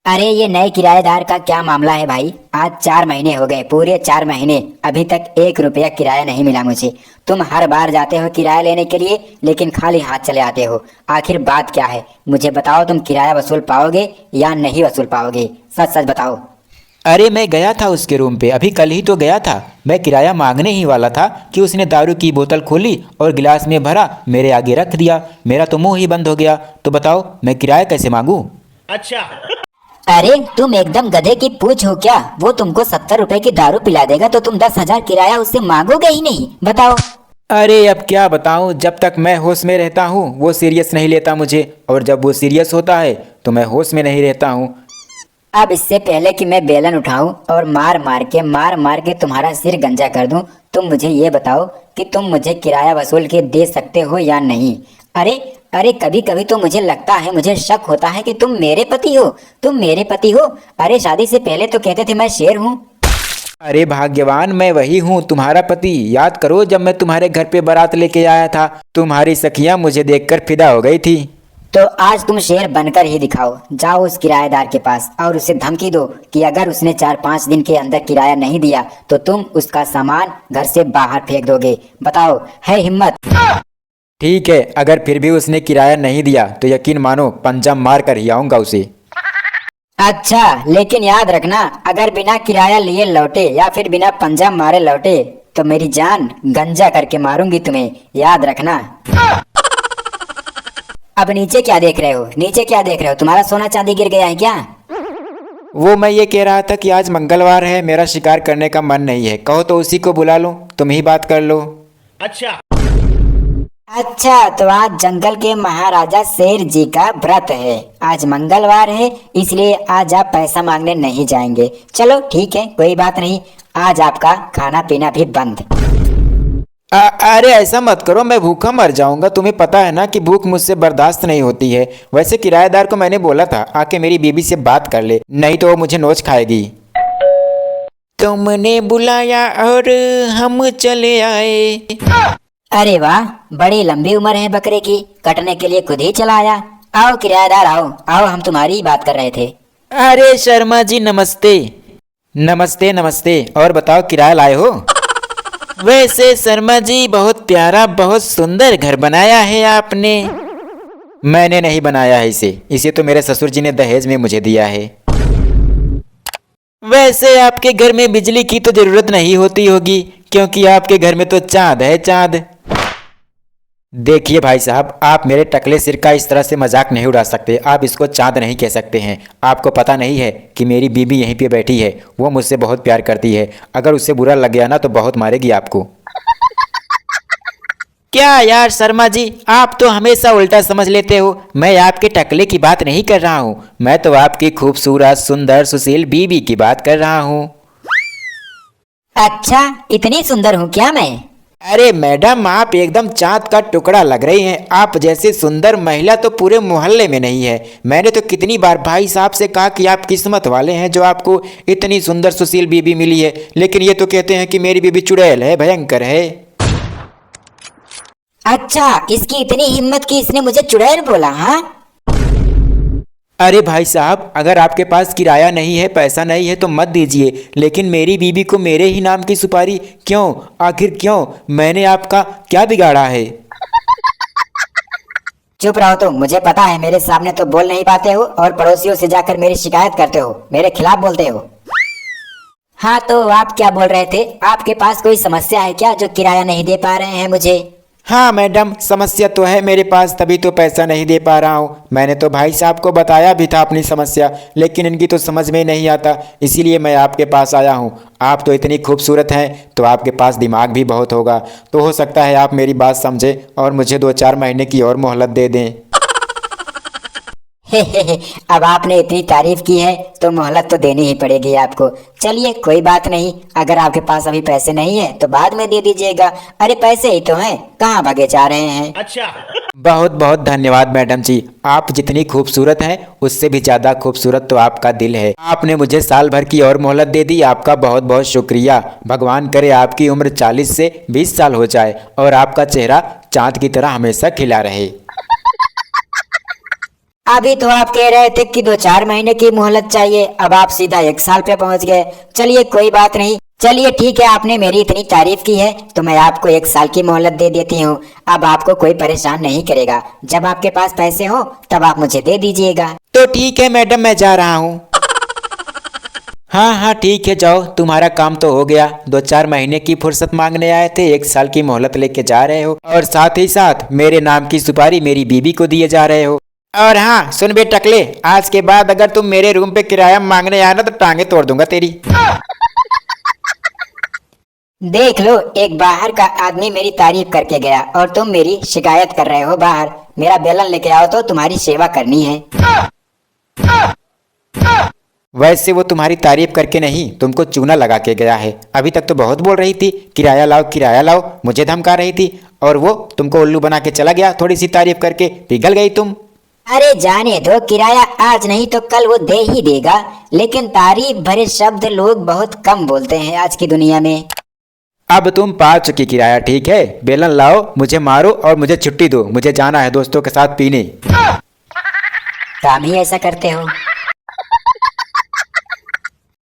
अरे ये नए किराएदार का क्या मामला है भाई। आज 4 महीने हो गए, पूरे 4 महीने अभी तक 1 रुपया किराया नहीं मिला मुझे। तुम हर बार जाते हो किराया लेने के लिए, लेकिन खाली हाथ चले आते हो। आखिर बात क्या है, मुझे बताओ। तुम किराया वसूल पाओगे या नहीं वसूल पाओगे? सच सच बताओ। अरे मैं गया था उसके रूम पे, अभी कल ही तो गया था। मैं किराया मांगने ही वाला था कि उसने दारू की बोतल खोली और गिलास में भरा, मेरे आगे रख दिया। मेरा तो मुंह ही बंद हो गया। तो बताओ मैं किराया कैसे मांगूं? अरे तुम एकदम गधे की पूछ हो क्या? वो तुमको 70 रुपए की दारू पिला देगा तो तुम 10,000 किराया उससे मांगोगे ही नहीं? बताओ। अरे अब क्या बताऊं, जब तक मैं होश में रहता हूं वो सीरियस नहीं लेता मुझे, और जब वो सीरियस होता है तो मैं होश में नहीं रहता हूं। अब इससे पहले कि मैं बेलन उठाऊं और मार मार के तुम्हारा सिर गंजा कर दूं, तुम मुझे ये बताओ कि तुम मुझे किराया वसूल के दे सकते हो या नहीं? अरे अरे कभी कभी तो मुझे लगता है, मुझे शक होता है कि तुम मेरे पति हो। तुम मेरे पति हो? अरे शादी से पहले तो कहते थे मैं शेर हूँ। अरे भाग्यवान, मैं वही हूँ, तुम्हारा पति। याद करो जब मैं तुम्हारे घर पे बारात लेके आया था, तुम्हारी सखियां मुझे देखकर फिदा हो गई थी। तो आज तुम शेर बनकर ही दिखाओ। जाओ उस किराएदार के पास और उसे धमकी दो कि अगर उसने 4-5 दिन के अंदर किराया नहीं दिया तो तुम उसका सामान घर से बाहर फेंक दोगे। बताओ, है हिम्मत? ठीक है, अगर फिर भी उसने किराया नहीं दिया तो यकीन मानो पंजा मार कर ही आऊंगा उसे। अच्छा, लेकिन याद रखना, अगर बिना किराया लिए लौटे या फिर बिना पंजा मारे लौटे तो मेरी जान गंजा करके मारूंगी तुम्हें। याद रखना। अब नीचे क्या देख रहे हो? नीचे क्या देख रहे हो? तुम्हारा सोना चांदी गिर गया है क्या? वो मैं ये कह रहा था कि आज मंगलवार है, मेरा शिकार करने का मन नहीं है। कहो तो उसी को बुला लो, तुम ही बात कर लो। अच्छा, तो आज जंगल के महाराजा शेर जी का व्रत है। आज मंगलवार है, इसलिए आज आप पैसा मांगने नहीं जाएंगे। चलो ठीक है, कोई बात नहीं। आज आपका खाना पीना भी बंद। अरे ऐसा मत करो, मैं भूखा मर जाऊंगा। तुम्हें पता है ना कि भूख मुझसे बर्दाश्त नहीं होती है। वैसे किराएदार को मैंने बोला था आके मेरी बीबी से बात कर ले, नहीं तो वो मुझे नोच खाएगी। तुमने बुलाया और हम चले आए। अरे वाह, बड़ी लंबी उम्र है बकरे की, कटने के लिए खुद ही चला आया। आओ किराएदार, आओ आओ, हम तुम्हारी ही बात कर रहे थे। अरे शर्मा जी नमस्ते। नमस्ते नमस्ते, और बताओ किराया लाए हो? वैसे शर्मा जी बहुत प्यारा बहुत सुंदर घर बनाया है आपने। मैंने नहीं बनाया है इसे तो मेरे ससुर जी ने दहेज में मुझे दिया है। वैसे आपके घर में बिजली की तो जरूरत नहीं होती होगी, क्योंकि आपके घर में तो चांद है, चांद। देखिए भाई साहब, आप मेरे टकले सिर का इस तरह से मजाक नहीं उड़ा सकते। आप इसको चांद नहीं कह सकते हैं। आपको पता नहीं है कि मेरी बीबी यहीं पे बैठी है, वो मुझसे बहुत प्यार करती है। अगर उससे बुरा लग गया ना तो बहुत मारेगी आपको। क्या यार शर्मा जी, आप तो हमेशा उल्टा समझ लेते हो। मैं आपके टकले की बात नहीं कर रहा हूँ, मैं तो आपकी खूबसूरत सुंदर सुशील बीबी की बात कर रहा हूँ। अच्छा, इतनी सुंदर हूँ क्या मैं? अरे मैडम, आप एकदम चांद का टुकड़ा लग रही हैं। आप जैसी सुंदर महिला तो पूरे मोहल्ले में नहीं है। मैंने तो कितनी बार भाई साहब से कहा कि आप किस्मत वाले हैं जो आपको इतनी सुंदर सुशील बीबी मिली है, लेकिन ये तो कहते हैं कि मेरी बीबी चुड़ैल है, भयंकर है। अच्छा, इसकी इतनी हिम्मत कि इसने मुझे चुड़ैल बोला? हाँ, अरे भाई साहब, अगर आपके पास किराया नहीं है, पैसा नहीं है तो मत दीजिए, लेकिन मेरी बीबी को मेरे ही नाम की सुपारी क्यों? आखिर क्यों? मैंने आपका क्या बिगाड़ा है? चुप रहो तुम। मुझे पता है मेरे सामने तो बोल नहीं पाते हो और पड़ोसियों से जाकर मेरी शिकायत करते हो, मेरे खिलाफ बोलते हो। हाँ, तो आप क्या बोल रहे थे? आपके पास कोई समस्या है क्या जो किराया नहीं दे पा रहे हैं मुझे? हाँ मैडम, समस्या तो है मेरे पास, तभी तो पैसा नहीं दे पा रहा हूँ। मैंने तो भाई साहब को बताया भी था अपनी समस्या, लेकिन इनकी तो समझ में नहीं आता, इसीलिए मैं आपके पास आया हूँ। आप तो इतनी खूबसूरत हैं तो आपके पास दिमाग भी बहुत होगा, तो हो सकता है आप मेरी बात समझें और मुझे 2-4 महीने की और मोहलत दे दें। अब आपने इतनी तारीफ की है तो मोहलत तो देनी ही पड़ेगी आपको। चलिए कोई बात नहीं, अगर आपके पास अभी पैसे नहीं है तो बाद में दे दीजिएगा। अरे पैसे ही तो हैं, कहाँ भागे जा रहे हैं? अच्छा, बहुत बहुत धन्यवाद मैडम जी। आप जितनी खूबसूरत हैं उससे भी ज़्यादा खूबसूरत तो आपका दिल है। आपने मुझे साल भर की और मोहलत दे दी, आपका बहुत बहुत शुक्रिया। भगवान करे आपकी उम्र 40 से 20 साल हो जाए और आपका चेहरा चाँद की तरह हमेशा खिला रहे। अभी तो आप कह रहे थे कि 2-4 महीने की मोहलत चाहिए, अब आप सीधा 1 साल पे पहुंच गए। चलिए कोई बात नहीं, चलिए ठीक है, आपने मेरी इतनी तारीफ की है तो मैं आपको 1 साल की मोहलत दे देती हूँ। अब आपको कोई परेशान नहीं करेगा, जब आपके पास पैसे हो तब आप मुझे दे दीजिएगा। तो ठीक है मैडम, मैं जा रहा हूँ। हाँ हाँ ठीक है, जाओ, तुम्हारा काम तो हो गया। 2-4 महीने की फुर्सत मांगने आए थे, 1 साल की मोहलत लेके जा रहे हो, और साथ ही साथ मेरे नाम की सुपारी मेरी बीबी को दिए जा रहे हो। और हाँ सुन बे टकले, आज के बाद अगर तुम मेरे रूम पे किराया मांगने आया ना तो टांगे तोड़ दूंगा तेरी। देख लो, एक बाहर का आदमी मेरी तारीफ करके गया और तुम मेरी शिकायत कर रहे हो बाहर। मेरा बेलन लेके आओ तो तुम्हारी सेवा करनी है। वैसे वो तुम्हारी तारीफ करके नहीं, तुमको चूना लगा के गया है। अभी तक तो बहुत बोल रही थी किराया लाओ, मुझे धमका रही थी, और वो तुमको उल्लू बना के चला गया। थोड़ी सी तारीफ करके पिघल गई तुम। अरे जाने दो, किराया आज नहीं तो कल वो दे ही देगा, लेकिन तारीफ भरे शब्द लोग बहुत कम बोलते हैं आज की दुनिया में। अब तुम पा चुकी किराया, ठीक है? बेलन लाओ, मुझे मारो और मुझे छुट्टी दो, मुझे जाना है दोस्तों के साथ पीने। काम ही ऐसा करते हो।